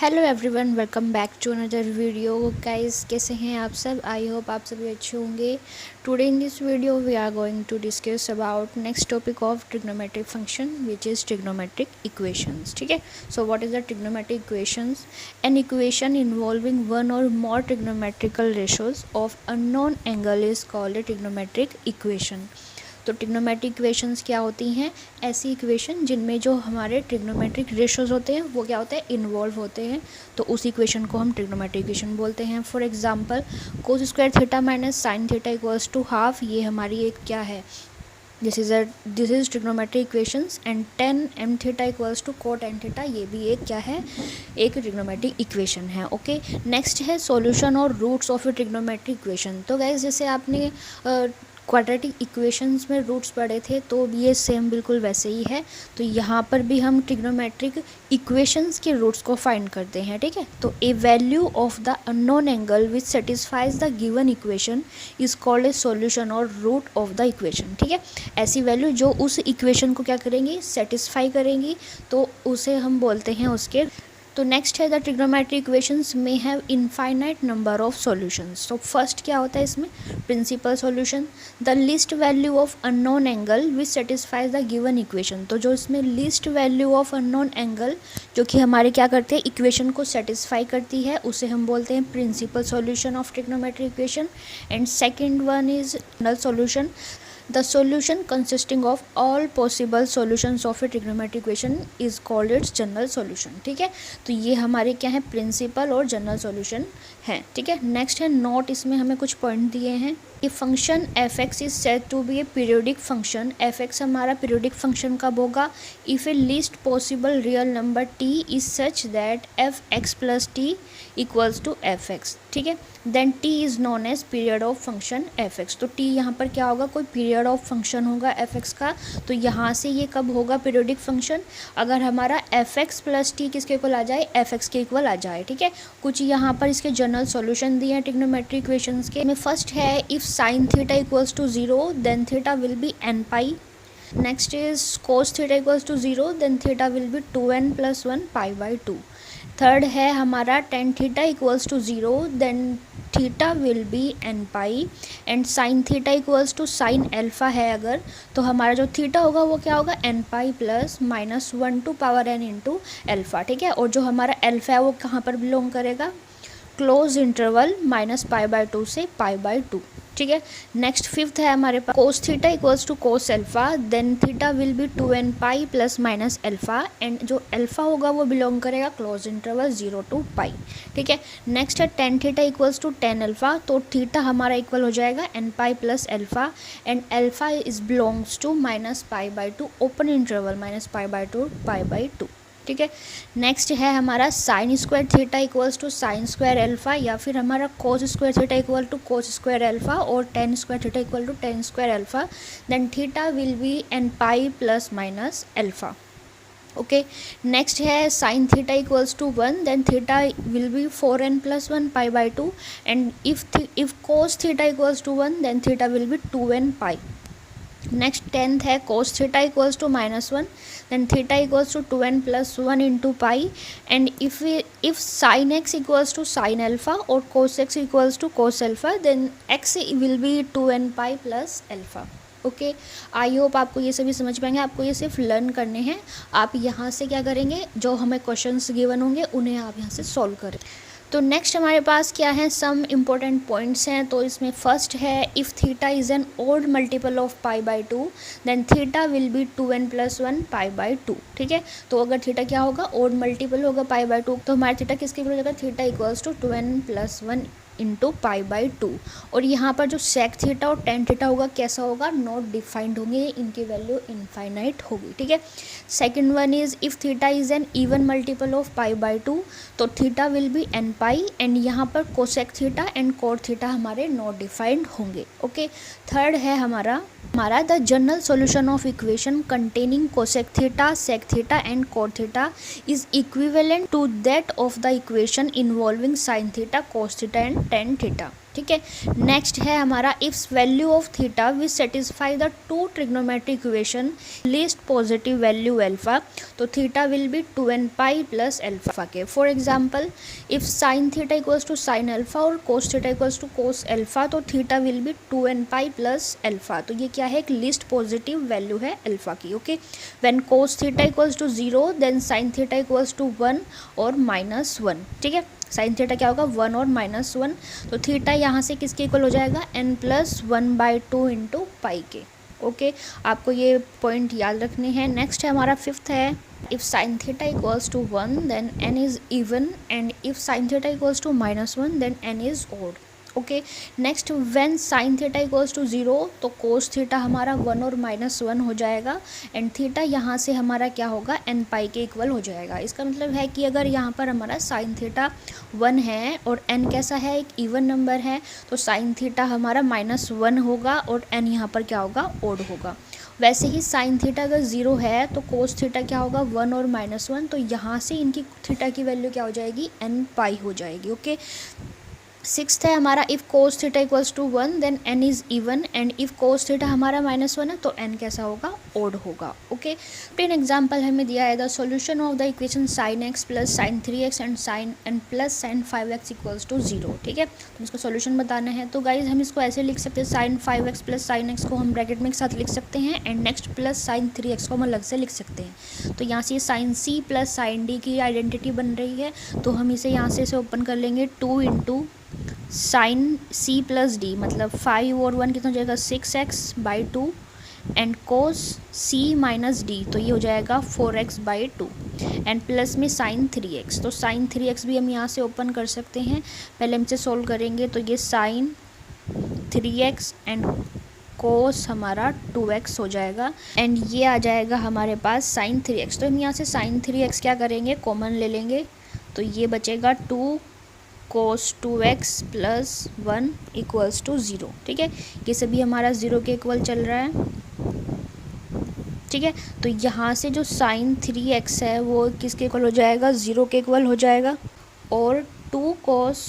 Hello everyone, welcome back to another video. Guys, कैसे हैं आप सब? आई होप आप सभी अच्छे होंगे। Today in this video we are going to discuss about next topic of trigonometric function which is trigonometric equations. ठीक है, so what is the trigonometric equations? An equation involving one or more trigonometrical ratios of unknown angle is called a trigonometric equation. तो trigonometric equations क्या होती हैं? ऐसी equation जिनमें जो हमारे ट्रिग्नोमेट्रिक रेशोज होते हैं वो क्या होते हैं, इन्वॉल्व होते हैं। तो उस इक्वेशन को हम ट्रिग्नोमेट्रिक इक्वेशन बोलते हैं। For example, cos square theta minus sine theta equals to half, ये हमारी एक क्या है, this is trigonometric equations. And tan m theta equals to cot n theta, ये भी एक क्या है, एक ट्रिग्नोमेट्रिक इक्वेशन है। ओके, नेक्स्ट है सॉल्यूशन और roots of a trigonometric equation. तो गाइस, जैसे आपने क्वाड्रेटिक इक्वेशंस में रूट्स पढ़े थे, तो ये सेम बिल्कुल वैसे ही है। तो यहाँ पर भी हम ट्रिग्नोमेट्रिक इक्वेशंस के रूट्स को फाइंड करते हैं। ठीक है, तो a value of the unknown angle which satisfies the given equation is called a solution or root of the equation. ठीक है, ऐसी वैल्यू जो उस इक्वेशन को क्या करेंगी, सेटिस्फाई करेंगी, तो उसे हम बोलते हैं उसके। तो नेक्स्ट है द ट्रिग्नोमेट्रिक इक्वेशंस में have infinite number of solutions. तो फर्स्ट क्या होता है इसमें, principal solution, the least value of unknown angle which satisfies the given equation. तो जो इसमें least value of unknown angle जो कि हमारे क्या करते हैं, इक्वेशन को सेटिस्फाई करती है, उसे हम बोलते हैं principal solution of trigonometric equation. And second one is null solution, the solution consisting of all possible solutions of a trigonometric equation is called its general solution। ठीक है, तो ये हमारे क्या है, प्रिंसिपल और जनरल सॉल्यूशन है। ठीक है, नेक्स्ट है नोट, इसमें हमें कुछ पॉइंट दिए हैं कि function f x is said to be a periodic function. F x हमारा पीरियोडिक फंक्शन कब होगा, if a least possible real number t is such that f x plus t equals to f x. ठीक है, then t is known as period of function f x. तो t यहाँ पर क्या होगा, कोई पीरियड ऑफ फंक्शन होगा f x का। तो यहाँ से ये कब होगा पीरियोडिक फंक्शन, अगर हमारा एफ एक्स प्लस टी किसके इक्वल आ जाए, एफ एक्स के इक्वल आ जाए। ठीक है, कुछ यहाँ पर इसके जनरल सॉल्यूशन दिए हैं ट्रिग्नोमेट्रिक इक्वेशंस के में। फर्स्ट है if sine theta equals to 0 then theta will be n pi. Next is cos theta equals to 0 then theta will be 2n + 1 pi by 2। Third है हमारा tan theta equals to 0 then theta will be n pi. And sine theta equals to sine alpha है अगर, तो हमारा जो theta होगा वो क्या होगा, n pi plus minus 1 to power n into alpha. ठीक है, और जो हमारा एल्फा है वो कहाँ पर बिलोंग करेगा, close interval minus pi by 2 से पाई बाई 2। ठीक है, नेक्स्ट फिफ्थ है हमारे पास cos theta equals to cos alpha then theta will be 2n pi plus minus alpha. And जो एल्फा होगा वो बिलोंग करेगा क्लोज इंटरवल 0 टू पाई। ठीक है, नेक्स्ट है tan theta equals to tan alpha, तो थीटा हमारा इक्वल हो जाएगा n pi plus alpha. And alpha is belongs to minus pi by 2 open interval minus pi by 2 pi by 2। ठीक है, next है हमारा sine square theta equals to sine square alpha, या फिर हमारा cos square theta equal to cos square alpha, और tan square theta equal to tan square alpha. Then theta will be n pi plus minus alpha. Okay, next है sine theta equals to 1 then theta will be 4n + 1 pi by 2। And if cos theta equals to 1 then theta will be 2n pi. Next tenth है cos theta equals to -1 then theta equals to 2n + 1 into pi. And if sine x equals to sine alpha और cos x equals to cos alpha then x will be 2n pi plus alpha. Okay, I hope आपको ये सभी समझ पाएंगे। आपको ये सिर्फ learn करने हैं। आप यहाँ से क्या करेंगे, जो हमें क्वेश्चंस गिवन होंगे उन्हें आप यहाँ से सॉल्व करें। तो नेक्स्ट हमारे पास क्या है, सम इम्पोर्टेंट पॉइंट्स हैं। तो इसमें फर्स्ट है if theta is an odd multiple of pi by 2 then theta will be 2n + 1 pi by 2। ठीक है, तो अगर थीटा क्या होगा, ओड मल्टीपल होगा पाई बाई 2, तो हमारा थीटा किसके इक्वल हो जाएगा, theta equals to 2n + 1 into pi by 2। और यहाँ पर जो सेक थीटा और टेन थीटा होगा कैसा होगा, नॉट डिफाइंड होंगे, इनकी वैल्यू इनफाइनाइट होगी। ठीक है, second one is if theta is an even multiple of pi by 2 तो theta will be n pi. And यहाँ पर cosec theta and cot theta हमारे नॉट डिफाइंड होंगे। ओके, थर्ड है हमारा the general solution of equation containing cosec theta, sec theta and cot theta is equivalent to that of the equation involving sine theta, cos theta and tan theta. ठीक है। Next है हमारा if value of theta which satisfy the two trigonometric equation least positive value alpha, तो theta will be 2n pi plus alpha के। For example if sine theta equals to sine alpha और cos theta equals to cos alpha, तो theta will be 2n pi plus alpha. तो ये क्या है, एक least positive value है alpha की। Okay, when cos theta equals to 0 then sine theta equals to 1 और -1। ठीक है, साइन थीटा क्या होगा, 1 और -1। तो थीटा यहाँ से किसके इक्वल हो जाएगा, n+1/2 इंटू पाई के। ओके, आपको ये पॉइंट याद रखने हैं। नेक्स्ट है हमारा फिफ्थ है if sine theta equals to 1 then n is even and if sine theta equals to -1 then n is odd. Okay, next when sine theta equals to 0 तो कोस थीटा हमारा 1 और -1 हो जाएगा एंड थीटा यहाँ से हमारा क्या होगा, n पाई के इक्वल हो जाएगा। इसका मतलब है कि अगर यहाँ पर हमारा साइन थीटा 1 है और n कैसा है, एक इवन नंबर है, तो साइन थीटा हमारा -1 होगा और n यहाँ पर क्या होगा, ओड होगा। वैसे ही साइन थीटा अगर 0 है तो कोस थीटा क्या होगा, 1 और -1, तो यहाँ से इनकी थीटा की वैल्यू क्या हो जाएगी, n पाई हो जाएगी। ओके, सिक्स्थ है हमारा if cos theta equals to 1 then n is even and if cos theta हमारा -1 है तो n कैसा होगा, ओड होगा। ओके, टेन एग्जाम्पल हमें दिया है the solution of the equation sin x plus sine 3x and sine n plus sine 5x equals to 0। ठीक है, तो इसका सॉल्यूशन बताना है। तो गाइज हम इसको ऐसे लिख सकते हैं, sign 5x plus sign x को हम ब्रैकेट में एक साथ लिख सकते हैं and next plus sine 3x को हम अलग से लिख सकते हैं। तो यहाँ से sine c plus sine d की आइडेंटिटी बन रही है, तो हम इसे यहाँ से ओपन कर लेंगे, 2 into sine c plus D, मतलब 5 और 1 कितना हो जाएगा, 6x/2 and cos c minus D, तो ये हो जाएगा 4x/2 एंड प्लस में साइन 3x। तो साइन 3x भी हम यहाँ से ओपन कर सकते हैं। पहले हम इसे सोल्व करेंगे, तो ये साइन 3x एंड कोस हमारा 2x हो जाएगा एंड ये आ जाएगा हमारे पास साइन 3x। तो हम यहाँ से साइन 3x क्या करेंगे, कॉमन ले लेंगे, तो ये बचेगा 2 cos 2x plus 1 equals to 0। ठीक है, ये सभी हमारा 0 के इक्वल चल रहा है। ठीक है, तो यहाँ से जो साइन 3x है वो किसके इक्वल हो जाएगा, 0 के इक्वल हो जाएगा और 2 cos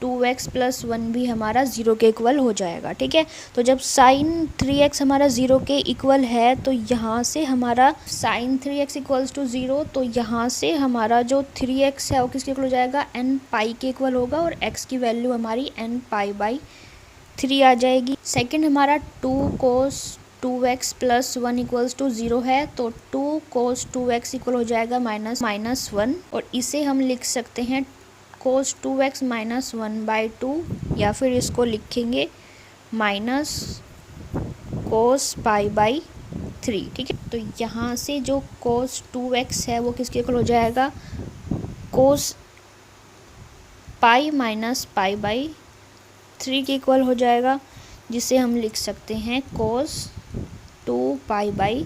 2x प्लस 1 भी हमारा 0 के इक्वल हो जाएगा। ठीक है, तो जब साइन 3x हमारा 0 के इक्वल है तो यहाँ से हमारा साइन 3x इक्वल्स टू 0, तो यहाँ से हमारा जो 3x है वो किसके इक्वल हो जाएगा, n पाई के इक्वल होगा और x की वैल्यू हमारी n पाई/3 आ जाएगी। सेकंड हमारा 2 cos 2x plus 1 equals to 0 है, तो 2 cos 2x इक्वल हो जाएगा -1 और इसे हम लिख सकते हैं cos 2x -1/2 या फिर इसको लिखेंगे माइनस cos π/3। ठीक है, तो यहाँ से जो cos 2x है वो किसके इक्वल हो जाएगा, cos π माइनस π/3 के इक्वल हो जाएगा, जिसे हम लिख सकते हैं cos 2π/3,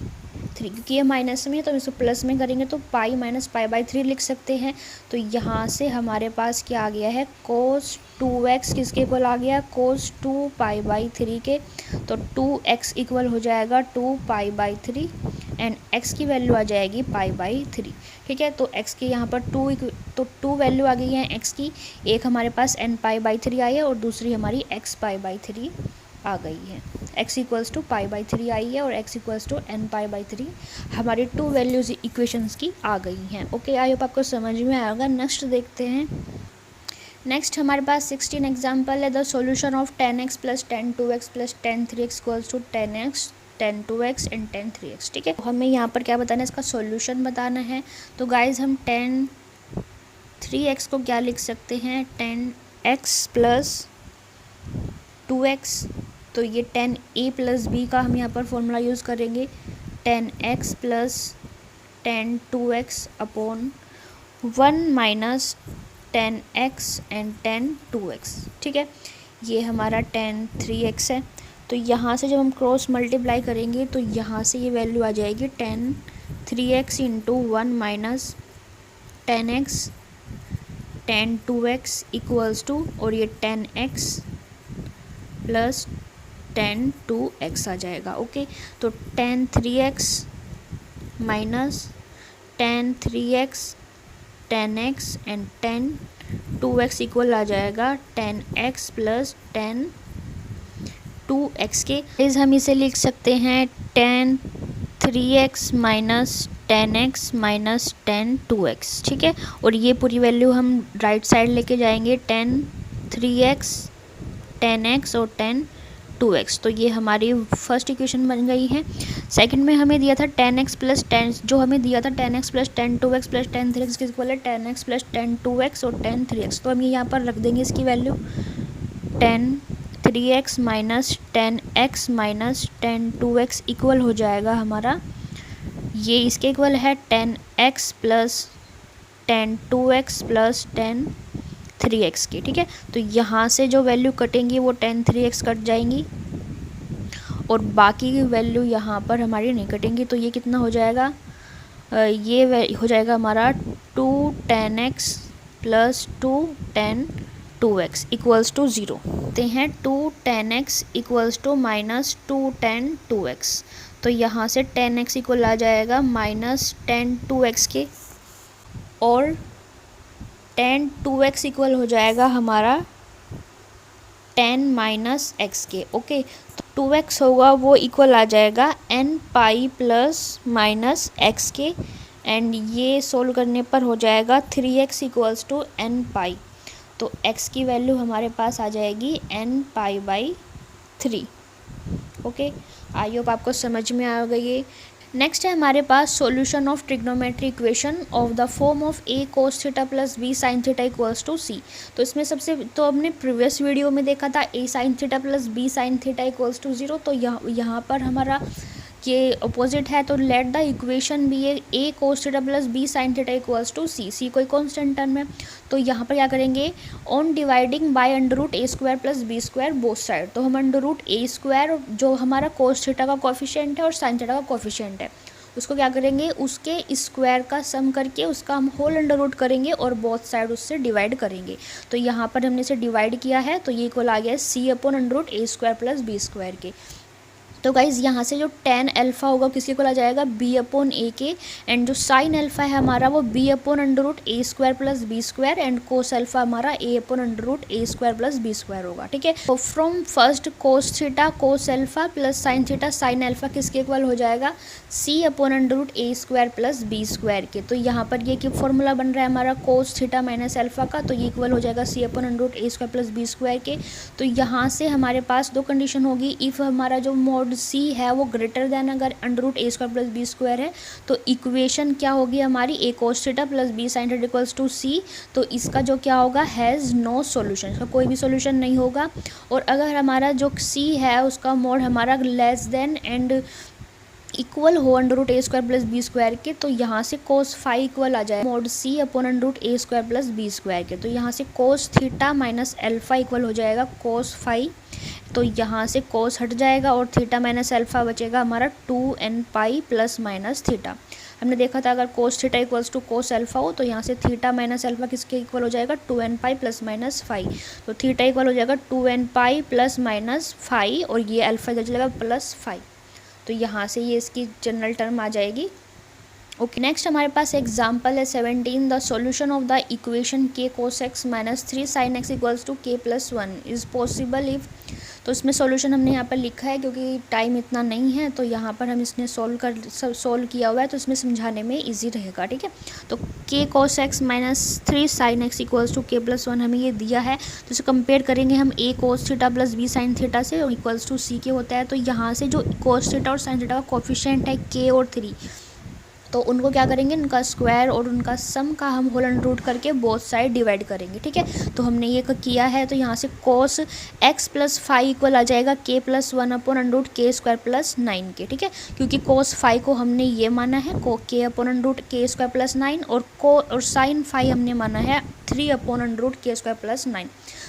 क्योंकि ये माइनस में है तो हम इसको प्लस में करेंगे तो पाई माइनस π/3 लिख सकते हैं। तो यहाँ से हमारे पास क्या आ गया है, cos 2x किसके इक्वल आ गया, cos 2π/3 के, तो 2x इक्वल हो जाएगा 2π/3 एंड x की वैल्यू आ जाएगी π/3। ठीक है, तो x की यहाँ पर 2 वैल्यू आ गई है x की, एक हमारे पास n π/3 आई है और दूसरी हमारी x π/3 आ गई है। x इक्वल्स टू π/3 आई है और x इक्वल्स टू n π/3 हमारी 2 वैल्यूज इक्वेशंस की आ गई हैं। ओके, आई होप आपको समझ में आएगा। नेक्स्ट देखते हैं। नेक्स्ट हमारे पास 16 एग्जाम्पल है the solution of 10x plus 10 2x plus 10 3x equals to 10x 10 2x and 10 3x। ठीक है, हमें यहाँ पर क्या बताना है, इसका सॉल्यूशन बताना है। तो गाइज हम 10 3x को क्या लिख सकते हैं, 10x प्लस 2x, तो ये 10a प्लस b का हम यहाँ पर फॉर्मूला यूज़ करेंगे, 10x plus 10 2x upon 1 minus 10x and 10 2x। ठीक है, ये हमारा 10 3x है, तो यहाँ से जब हम क्रॉस मल्टीप्लाई करेंगे तो यहाँ से ये वैल्यू आ जाएगी 10 3x into 1 minus 10x 10 2x equals to, और ये 10x प्लस 10 2x आ जाएगा। ओके, तो 10 3x minus 10 3x 10x and 2x equal आ जाएगा 10x प्लस 2x के। इस हम इसे लिख सकते हैं 3x minus 10x minus 2x, ठीक है। और ये पूरी वैल्यू हम राइट साइड लेके जाएंगे 3x 10x और 2x, तो ये हमारी फर्स्ट इक्वेशन बन गई है। सेकंड में हमें दिया था 10x प्लस 10, जो हमें दिया था 10x plus 2x plus 3x के इक्वल है 10x प्लस 2x और 3x, तो हम ये यहाँ पर रख देंगे इसकी value 3x minus 10x minus 2x equal हो जाएगा हमारा, ये इसके इक्वल है 10x plus 2x plus 3x की, ठीक है। तो यहाँ से जो वैल्यू कटेंगी वो 3x कट जाएंगी और बाकी की वैल्यू यहाँ पर हमारी नहीं कटेंगी, तो ये कितना हो जाएगा, ये हो जाएगा हमारा 2 10x plus 2x equals to 0। देखते हैं 2 10x equals to minus 2x, तो यहाँ से 10x इक्वल आ जाएगा माइनस 2x के और 2x इक्वल हो जाएगा हमारा 10 माइनस x के, ओके। तो 2x होगा वो इक्वल आ जाएगा n pi plus minus x के, एंड ये सोल्व करने पर हो जाएगा 3x इक्वल्स टू n पाई, तो x की वैल्यू हमारे पास आ जाएगी n pi by 3, okay. I hope आपको समझ में आ गई है। नेक्स्ट है हमारे पास solution of trigonometry equation of the form of a cos theta plus b sin theta equals to c। तो इसमें सबसे तो हमने प्रीवियस वीडियो में देखा था a sin theta plus b sin theta equals to 0, तो यहाँ पर हमारा ये अपोजिट है, तो let the equation be a cos theta plus b sin theta equals to c कोई कॉन्स्टेंट टर्म है, तो यहाँ पर क्या करेंगे on dividing by under root a square plus b square both side, तो हम अंडर रूट a स्क्वायर जो हमारा cos थीटा का कोफिशिएंट है और sin थीटा का कोफिशिएंट है उसको क्या करेंगे उसके स्क्वायर का सम करके उसका हम होल अंडर रूट करेंगे और बोथ साइड उससे डिवाइड करेंगे। तो यहाँ पर हमने इसे डिवाइड किया है, तो ये इक्वल आ गया c upon under root a square plus b square के। तो गाइज़ यहाँ से जो tan अल्फ़ा होगा किसके इक्वल आ जाएगा b अपॉन a के, एंड जो sin अल्फ़ा है हमारा वो b upon under root a square plus b square, and cos alpha हमारा a upon under root a square plus b square होगा, ठीक है। तो from first cos theta cos alpha plus sin theta sin alpha किसके equal हो जाएगा c upon under root a square plus b square के। तो यहाँ पर ये फॉर्मूला बन रहा है हमारा cos थीटा माइनस अल्फ़ा का, तो ये इक्वल हो जाएगा c upon under root a square plus b square के। तो यहाँ से हमारे पास दो कंडीशन होगी, इफ़ हमारा जो मोड c है वो ग्रेटर देन अगर under root a square plus b square है, तो इक्वेशन क्या होगी हमारी a cos theta plus b sin theta equals to c, तो इसका जो क्या होगा हैज़ नो सॉल्यूशन, इसका कोई भी सॉल्यूशन नहीं होगा। और अगर हमारा जो c है उसका मोड हमारा लेस देन एंड इक्वल हो under root a square plus b square के, तो यहाँ से cos फाई इक्वल आ जाए mod c upon under root a square plus b square के। तो यहाँ से cos theta minus alpha equal हो जाएगा cos फाई, तो यहाँ से cos हट जाएगा और थीटा माइनस अल्फ़ा बचेगा हमारा 2n pi plus minus theta. हमने देखा था अगर cos theta equals to cos alpha हो, तो यहाँ से थीटा माइनस अल्फ़ा किसके इक्वल हो जाएगा 2n pi plus minus phi, तो थीटा इक्वल हो जाएगा 2n pi plus minus phi, और ये अल्फ़ा इधर चलेगा प्लस फाई, तो यहाँ से ये इसकी जनरल टर्म आ जाएगी, ओके। नेक्स्ट हमारे पास एग्जांपल है 17, the solution of the equation k cos x minus 3 sin x equals to k plus 1 is possible if. तो इसमें सॉल्यूशन हमने यहाँ पर लिखा है क्योंकि टाइम इतना नहीं है, तो यहाँ पर हम इसने सोल्व किया हुआ है, तो इसमें समझाने में इजी रहेगा, ठीक है। तो k cos x minus 3 sin x equals to k plus 1 हमें ये दिया है, तो इसे कंपेयर करेंगे हम a cos theta plus b sin theta से और इक्वल्स टू c के होता है। तो यहाँ से जो cos थीटा और sin थीटा का कोफिशिएंट है k और 3, तो उनको क्या करेंगे उनका स्क्वायर और उनका सम का हम होल अंडर रूट करके बोथ साइड डिवाइड करेंगे, ठीक है। तो हमने ये किया है, तो यहाँ से cos x plus phi equal आ जाएगा k plus 1 upon under root k square plus 9 के, ठीक है, क्योंकि cos फाई को हमने ये माना है k upon under root k square plus 9 और sin फाई हमने माना है 3 upon under root k square plus 9।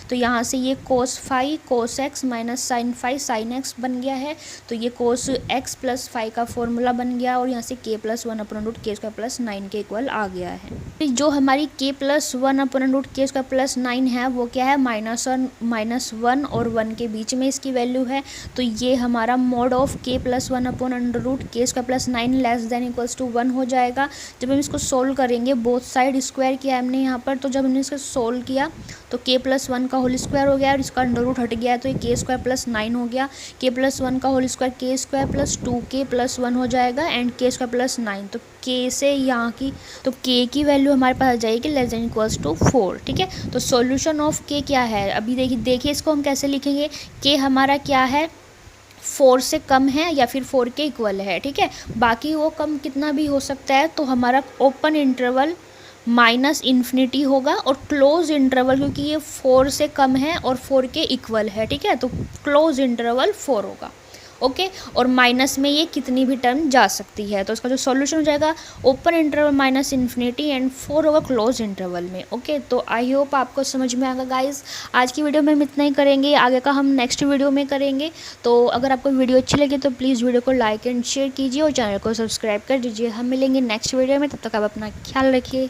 तो यहाँ से ये cos phi cos x minus sin phi sin x बन गया है, तो ये cos x प्लस फाई का फॉर्मूला बन गया और यहाँ से k plus 1 upon upon root k square plus 9 के इक्वल आ गया है। जो हमारी k plus 1 upon root k square plus 9 है वो क्या है, -1 और 1 के बीच में इसकी वैल्यू है। तो ये हमारा mod of k plus 1 upon root k square plus 9 less than equals to 1 हो जाएगा। जब हम इसको सोल्व करेंगे, बोथ साइड स्क्वायर किया हमने यहाँ पर, तो जब हमने इसको सोल्व किया तो k प्लस 1 का होल स्क्वायर हो गया और इसका अंडर रूट हट गया, तो ये k स्क्वायर प्लस 9 हो गया। k प्लस 1 का whole square k square plus 2k plus 1 हो जाएगा एंड k स्क्वायर प्लस 9। तो k से यहाँ की, तो k की वैल्यू हमारे पास आ जाएगी लेस देन इक्वल्स टू 4। ठीक है, तो सॉल्यूशन ऑफ k क्या है, अभी देखिए इसको हम कैसे लिखेंगे। k हमारा क्या है, 4 से कम है या फिर 4 के इक्वल है। ठीक है, बाकी वो कम कितना भी हो सकता है। तो हमारा ओपन इंटरवल माइनस इन्फिनिटी होगा और क्लोज इंटरवल, क्योंकि ये 4 से कम है और 4 के इक्वल है। ठीक है, तो क्लोज इंटरवल 4 होगा। ओके, और माइनस में ये कितनी भी टर्म जा सकती है। तो इसका जो सॉल्यूशन हो जाएगा open interval minus infinity and 4 होगा क्लोज इंटरवल में। ओके, तो आई होप आपको समझ में आएगा गाइस। आज की वीडियो में हम इतना ही करेंगे, आगे का हम नेक्स्ट वीडियो में करेंगे। तो अगर आपको वीडियो अच्छी लगे तो प्लीज़ वीडियो को लाइक एंड शेयर कीजिए और चैनल को सब्सक्राइब कर दीजिए। हम मिलेंगे नेक्स्ट वीडियो में, तब तक आप अपना ख्याल रखिए।